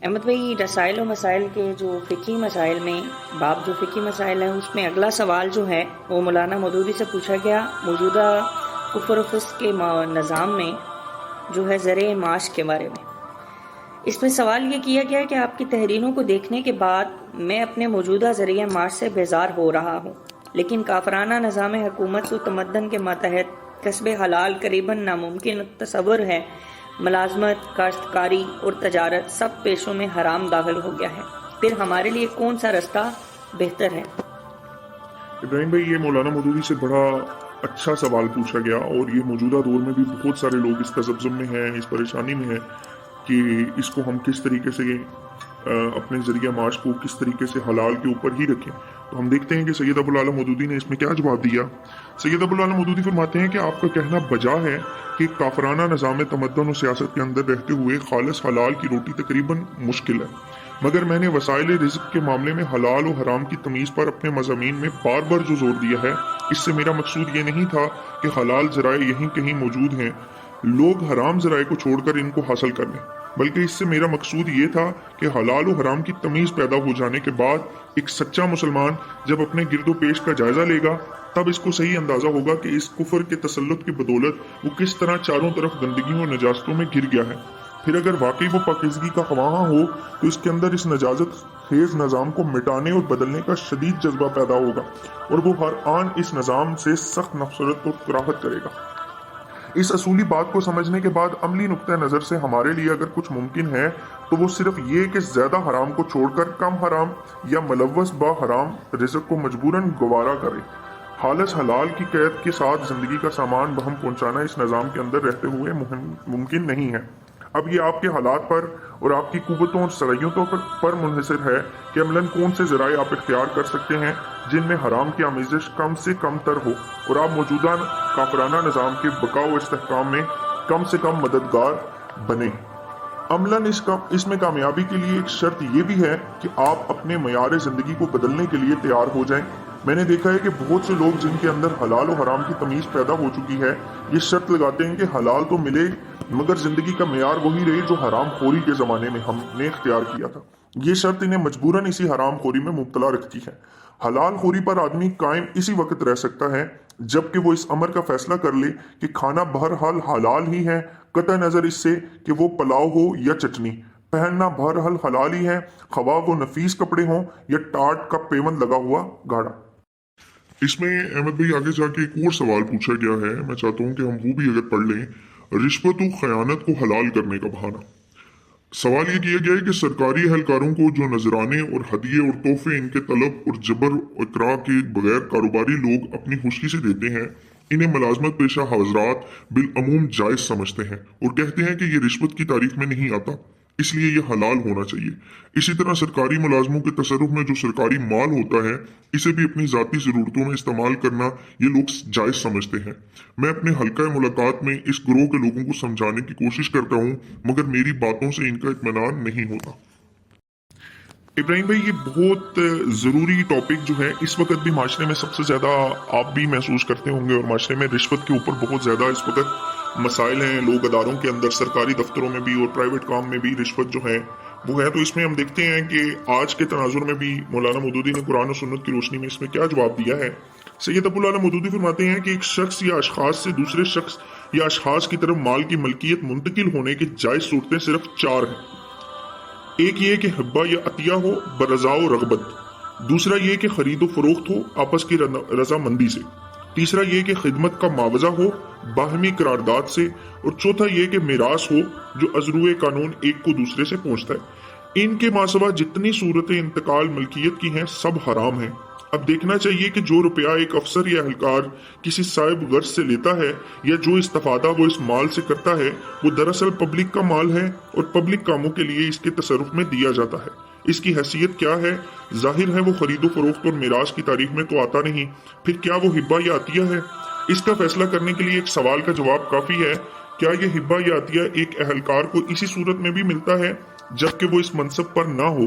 احمد بھائی، رسائل و مسائل کے جو فقہی مسائل میں باب جو فقہی مسائل ہیں اس میں اگلا سوال جو ہے وہ مولانا مودودی سے پوچھا گیا موجودہ کفر و فسق کے نظام میں جو ہے ذریعہ معاش کے بارے میں۔ اس میں سوال یہ کیا گیا کہ آپ کی تحریروں کو دیکھنے کے بعد میں اپنے موجودہ ذریعہ معاش سے بیزار ہو رہا ہوں، لیکن کافرانہ نظام حکومت و تمدن کے ماتحت کسب حلال قریباً ناممکن تصور ہے۔ ملازمت، کاشتکاری اور تجارت سب پیشوں میں حرام داخل ہو گیا ہے، پھر ہمارے لیے کون سا رستہ بہتر ہے؟ ابراہیم بھائی، یہ مولانا مودودی سے بڑا اچھا سوال پوچھا گیا، اور یہ موجودہ دور میں بھی بہت سارے لوگ اس تذبذب میں ہیں، اس پریشانی میں ہیں کہ اس کو ہم کس طریقے سے اپنے ذریعہ معاش کو کس طریقے سے حلال کے اوپر ہی رکھیں۔ تو ہم دیکھتے ہیں کہ سید ابو العالی مودودی نے اس میں کیا جواب دیا۔ سید ابو العالی مودودی فرماتے ہیں کہ آپ کا کہنا بجا ہے کہ کافرانہ نظام تمدن و سیاست کے اندر رہتے ہوئے خالص حلال کی روٹی تقریباً مشکل ہے، مگر میں نے وسائل رزق کے معاملے میں حلال و حرام کی تمیز پر اپنے مضامین میں بار بار جو زور دیا ہے، اس سے میرا مقصود یہ نہیں تھا کہ حلال ذرائع یہیں کہیں موجود ہیں، لوگ حرام ذرائع کو چھوڑ کر ان کو حاصل کر لیں، بلکہ اس سے میرا مقصود یہ تھا کہ حلال و حرام کی تمیز پیدا ہو جانے کے بعد ایک سچا مسلمان جب اپنے گرد و پیش کا جائزہ لے گا، تب اس کو صحیح اندازہ ہوگا کہ اس کفر کے تسلط کی بدولت وہ کس طرح چاروں طرف گندگیوں اور نجاستوں میں گر گیا ہے۔ پھر اگر واقعی وہ پاکیزگی کا خواہاں ہو تو اس کے اندر اس نجازت خیز نظام کو مٹانے اور بدلنے کا شدید جذبہ پیدا ہوگا، اور وہ ہر آن اس نظام سے سخت نفرت اور کراہت کرے گا۔ اس اصولی بات کو سمجھنے کے بعد عملی نقطہ نظر سے ہمارے لیے اگر کچھ ممکن ہے تو وہ صرف یہ کہ زیادہ حرام کو چھوڑ کر کم حرام یا ملوث با حرام رزق کو مجبوراً گوارا کرے۔ خالص حلال کی قید کے ساتھ زندگی کا سامان بہم پہنچانا اس نظام کے اندر رہتے ہوئے ممکن نہیں ہے۔ اب یہ آپ کے حالات پر اور آپ کی قوتوں اور صلاحیتوں پر منحصر ہے کہ عملاً کون سے ذرائع آپ اختیار کر سکتے ہیں جن میں حرام کی آمیزش کم سے کم تر ہو، اور آپ موجودہ کافرانہ نظام کے بقا و استحکام میں کم سے کم مددگار بنیں۔ عملاً اس میں کامیابی کے لیے ایک شرط یہ بھی ہے کہ آپ اپنے معیار زندگی کو بدلنے کے لیے تیار ہو جائیں۔ میں نے دیکھا ہے کہ بہت سے لوگ جن کے اندر حلال و حرام کی تمیز پیدا ہو چکی ہے، یہ شرط لگاتے ہیں کہ حلال تو ملے مگر زندگی کا معیار وہی رہے جو حرام خوری کے زمانے میں ہم نے اختیار کیا تھا۔ یہ شرط انہیں مجبوراً اسی حرام خوری میں مبتلا رکھتی ہے۔ حلال خوری پر آدمی قائم اسی وقت رہ سکتا ہے جبکہ وہ اس امر کا فیصلہ کر لے کہ کھانا بہرحال حلال ہی ہے، قطع نظر اس سے کہ وہ پلاؤ ہو یا چٹنی، پہننا بہرحال حلال ہی ہے، خواہ وہ نفیس کپڑے ہوں یا ٹاٹ کا پیوند لگا ہوا گاڑا۔ اس میں احمد بھائی آگے جا کے ایک اور سوال پوچھا گیا ہے، میں چاہتا ہوں کہ ہم وہ بھی اگر پڑھ لیں۔ رشوت و خیانت کو حلال کرنے کا بہانہ۔ سوال یہ کیا گیا ہے کہ سرکاری اہلکاروں کو جو نذرانے اور ہدیے اور تحفے ان کے طلب اور جبر و اکراہ کے بغیر کاروباری لوگ اپنی خوشی سے دیتے ہیں، انہیں ملازمت پیشہ حضرات بالعموم جائز سمجھتے ہیں اور کہتے ہیں کہ یہ رشوت کی تعریف میں نہیں آتا، اس لیے یہ حلال ہونا چاہیے۔ اسی طرح سرکاری ملازموں کے تصرف میں جو سرکاری مال ہوتا ہے، اسے بھی اپنی ذاتی ضرورتوں میں استعمال کرنا یہ لوگ جائز سمجھتے ہیں۔ میں اپنے حلقہ ملاقات میں اس گروہ کے لوگوں کو سمجھانے کی کوشش کرتا ہوں، مگر میری باتوں سے ان کا اطمینان نہیں ہوتا۔ ابراہیم بھائی، یہ بہت ضروری ٹاپک جو ہے اس وقت بھی معاشرے میں سب سے زیادہ آپ بھی محسوس کرتے ہوں گے، اور معاشرے میں رشوت کے اوپر بہت زیادہ اس وقت مسائل ہیں۔ لوگ اداروں کے اندر، سرکاری دفتروں میں بھی اور پرائیویٹ کام میں بھی رشوت جو ہے وہ ہے۔ تو اس میں ہم دیکھتے ہیں کہ آج کے تناظر میں بھی مولانا مودودی نے قرآن و سنت کی روشنی میں اس میں کیا جواب دیا ہے۔ سید ابو العالی مودودی فرماتے ہیں کہ ایک شخص یا اشخاص سے دوسرے شخص یا اشخاص کی طرف مال کی ملکیت منتقل ہونے کی جائز صورتیں صرف 4 ہیں۔ ایک یہ کہ حبہ یا عطیہ ہو برضا و رغبت، دوسرا یہ کہ خرید و فروخت ہو آپس کی رضامندی سے، تیسرا یہ کہ خدمت کا معاوضہ ہو باہمی قرارداد سے، اور چوتھا یہ کہ میراث ہو جو ازروئے قانون ایک کو دوسرے سے پہنچتا ہے۔ ان کے ماسوا جتنی صورتیں انتقال ملکیت کی ہیں سب حرام ہیں۔ اب دیکھنا چاہیے کہ جو روپیہ ایک افسر یا اہلکار کسی صاحب غرض سے لیتا ہے یا جو استفادہ وہ اس مال سے کرتا ہے، وہ دراصل پبلک کا مال ہے اور پبلک کاموں کے لیے اس کے تصرف میں دیا جاتا ہے۔ اس کی حیثیت کیا ہے؟ ظاہر ہے وہ خرید و فروخت اور میراث کی تاریخ میں تو آتا نہیں، پھر کیا وہ ہبہ یا عطیہ ہے؟ اس کا فیصلہ کرنے کے لیے ایک سوال کا جواب کافی ہے۔ کیا یہ ہبہ یا عطیہ ایک اہلکار کو اسی صورت میں بھی ملتا ہے جبکہ وہ اس منصب پر نہ ہو؟